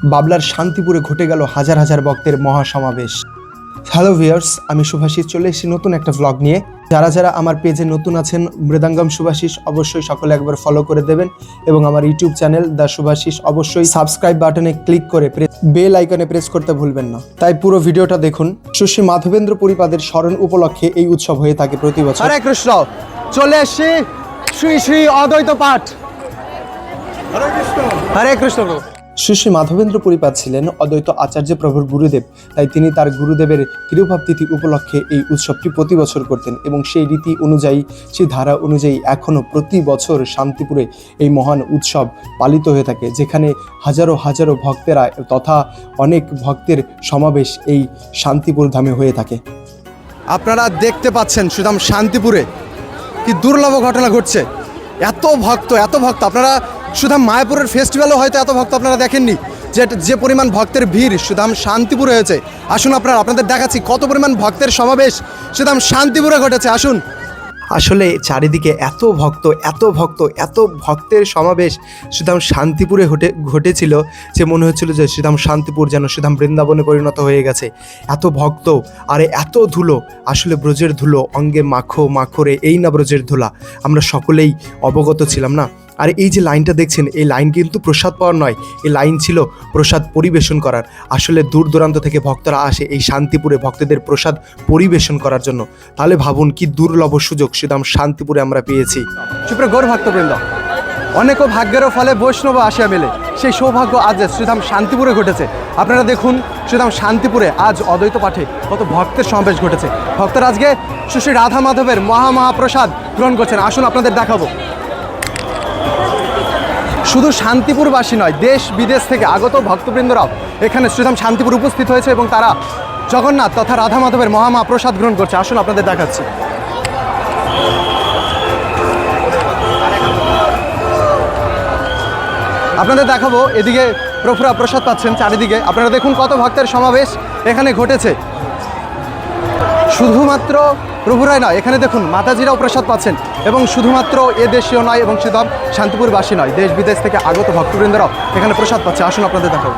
বাবলার শান্তিপুরে ঘটে গেল হাজার হাজার ভক্তের মহাসমাবেশ। হ্যালো ভিউয়ার্স, আমি শুভাশিস চলে এসেছি নতুন একটা ভ্লগ নিয়ে। যারা যারা আমার পেজে নতুন আছেন মৃদাঙ্গম শুভাশিস অবশ্যই সকলে একবার ফলো করে দেবেন এবং আমার ইউটিউব চ্যানেল দ্য শুভাশিস অবশ্যই সাবস্ক্রাইব বাটনে ক্লিক করে বেল আইকনে প্রেস করতে ভুলবেন না। তাই পুরো ভিডিওটা দেখুন। শ্রী মাধবেন্দ্র পুরীপাদের স্মরণ উপলক্ষে এই উৎসব হয়ে থাকে প্রতি বছর। হরে কৃষ্ণ, চলে এসেছি শ্রী শ্রী অদ্বৈত পাঠ। হরে কৃষ্ণ, হরে কৃষ্ণ। শ্রী মাধবেন্দ্র পুরীপাদ ছিলেন অদ্বৈত আচার্য প্রভুর গুরুদেব, তাই তিনি তার গুরুদেবের তিরুভাব তিথি উপলক্ষে এই উৎসবটি প্রতি বছর করতেন এবং সেই রীতি অনুযায়ী, সেই ধারা অনুযায়ী এখনও প্রতি বছর শান্তিপুরে এই মহান উৎসব পালিত হয়ে থাকে, যেখানে হাজারো হাজারো ভক্তেরা তথা অনেক ভক্তের সমাবেশ এই শান্তিপুর ধামে হয়ে থাকে। আপনারা দেখতে পাচ্ছেন সুদাম শান্তিপুরে কি দুর্লভ ঘটনা ঘটছে। এত ভক্ত আপনারা সুদাম মায়াপুরের ফেস্টিভ্যালও হয়তো এত ভক্ত আপনারা দেখেননি, যে পরিমাণ ভক্তের ভিড় সুদাম শান্তিপুরে হয়েছে। আসুন আপনাদের দেখাচ্ছি কত পরিমাণ ভক্তের সমাবেশ সুদাম শান্তিপুরে ঘটেছে। আসুন। আসলে চারিদিকে এত ভক্তের সমাবেশ সুদাম শান্তিপুরে ঘটেছিল যে মনে হচ্ছিল যে সুদাম শান্তিপুর যেন সুদাম বৃন্দাবনে পরিণত হয়ে গেছে। এত ভক্ত, আরে এত ধুলো, আসলে ব্রজের ধুলো অঙ্গে মাখরে এই না ব্রজের ধুলা, আমরা সকলেই অবগত ছিলাম না। আর এই যে লাইনটা দেখছেন, এই লাইন কিন্তু প্রসাদ পাওয়ার নয়, এই লাইন ছিল প্রসাদ পরিবেশন করার। আসলে দূর দূরান্ত থেকে ভক্তরা আসে এই শান্তিপুরে ভক্তদের প্রসাদ পরিবেশন করার জন্য। তাহলে ভাবুন কি দুর্লভ সুযোগ সুদাম শান্তিপুরে আমরা পেয়েছি। সুপ্রিয় গৌর ভক্তবৃন্দ, অনেক ভাগ্যেরও ফলে বৈষ্ণব আসিয়া মেলে, সেই সৌভাগ্য আজ শ্রীধাম শান্তিপুরে ঘটেছে। আপনারা দেখুন শ্রীধাম শান্তিপুরে আজ অদ্বৈত পাঠে কত ভক্তের সমাবেশ ঘটেছে। ভক্তরা আজকে শ্রী রাধা মাধবের মহাপ্রসাদ গ্রহণ করছেন। আসুন আপনাদের দেখাবো। শুধু শান্তিপুরবাসী নয়, দেশ বিদেশ থেকে আগত ভক্তবৃন্দরাও এখানে শ্রীধাম শান্তিপুর উপস্থিত হয়েছে এবং তারা জগন্নাথ তথা রাধা মাধবের মহাপ্রসাদ গ্রহণ করছে। আসুন আপনাদের দেখাচ্ছি। আপনাদের দেখাবো, এদিকে প্রভুরা প্রসাদ পাচ্ছেন চারিদিকে। আপনারা দেখুন কত ভক্তের সমাবেশ এখানে ঘটেছে। শুধুমাত্র প্রভুরাই নয়, এখানে দেখুন মাতাজিরাও প্রসাদ পাচ্ছেন এবং শুধুমাত্র এ দেশীয় নয় এবং সুদাম শান্তিপুরবাসী নয়, দেশ বিদেশ থেকে আগত ভক্তবৃন্দরাও এখানে প্রসাদ পাচ্ছে। আসুন আপনাদের দেখাবো।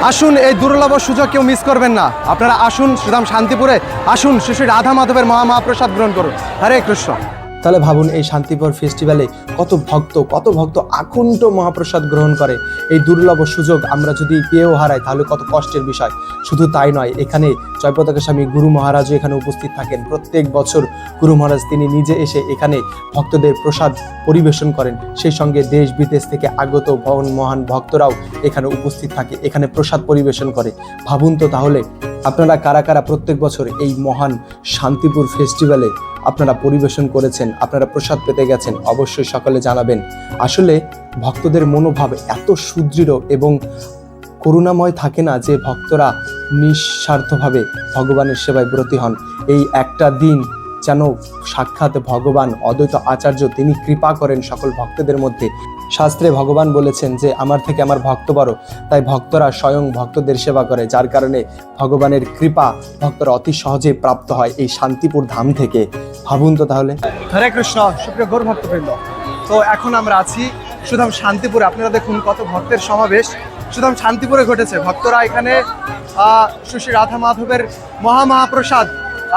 আসুন, এই দুর্লভ সুযোগ কেউ মিস করবেন না। আপনারা আসুন সুদাম শান্তিপুরে, আসুন শ্রী রাধা মাধবের মহাপ্রসাদ গ্রহণ করুন। হরে কৃষ্ণ। তাহলে ভাবুন এই শান্তিপুর ফেস্টিভ্যালে কত ভক্ত আকণ্ঠ মহাপ্রসাদ গ্রহণ করে। এই দুর্লভ সুযোগ আমরা যদি পেয়েও হারাই তাহলে কত কষ্টের বিষয়। শুধু তাই নয়, এখানে জয়পতাকা স্বামী গুরু মহারাজও এখানে উপস্থিত থাকেন। প্রত্যেক বছর গুরু মহারাজ তিনি নিজে এসে এখানে ভক্তদের প্রসাদ পরিবেশন করেন। সেই সঙ্গে দেশ বিদেশ থেকে আগত মহান ভক্তরাও এখানে উপস্থিত থাকে, এখানে প্রসাদ পরিবেশন করে। ভাবুন তো তাহলে আপনারা কারা প্রত্যেক বছর এই মহান শান্তিপুর ফেস্টিভ্যালে আপনারা পরিবেশন করেছেন, আপনারা প্রসাদ পেতে গেছেন, অবশ্যই সকলে জানাবেন। আসলে ভক্তদের মনোভাব এত সুদৃঢ় এবং করুণাময় থাকে না যে ভক্তরা নিঃস্বার্থভাবে ভগবানের সেবায় ব্রতী হন। এই একটা দিন যেন সাক্ষাৎ ভগবান অদ্বৈত আচার্য তিনি কৃপা করেন সকল ভক্তদের মধ্যে। শাস্ত্রে ভগবান বলেছেন যে আমার থেকে আমার ভক্ত বড়, তাই ভক্তরা স্বয়ং ভক্তদের সেবা করে, যার কারণে ভগবানের কৃপা ভক্তরা অতি সহজে প্রাপ্ত হয় এই শান্তিপুর ধাম থেকে। ভাবুন তো তাহলে। হরে কৃষ্ণ। সুপ্রিয় গৌর ভক্তবৃন্দ, তো এখন আমরা আছি সুদাম শান্তিপুরে। আপনারা দেখুন কত ভক্তের সমাবেশ সুদাম শান্তিপুরে ঘটেছে। ভক্তরা এখানে শ্রী রাধা মাধবের মহাপ্রসাদ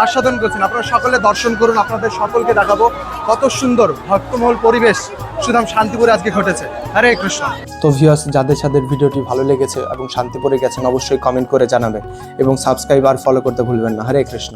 আস্বাদন করছেন। আপনারা সকলে দর্শন করুন, আপনাদের সকলকে দেখাবো কত সুন্দর ভক্তমহল পরিবেশ সুদাম শান্তিপুরে আজকে ঘটেছে। হরে কৃষ্ণ। তো ভিউয়ার্স, যাদের ভিডিওটি ভালো লেগেছে এবং শান্তিপুরে গেছেন অবশ্যই কমেন্ট করে জানাবেন এবং সাবস্ক্রাইব আর ফলো করতে ভুলবেন না। হরে কৃষ্ণ।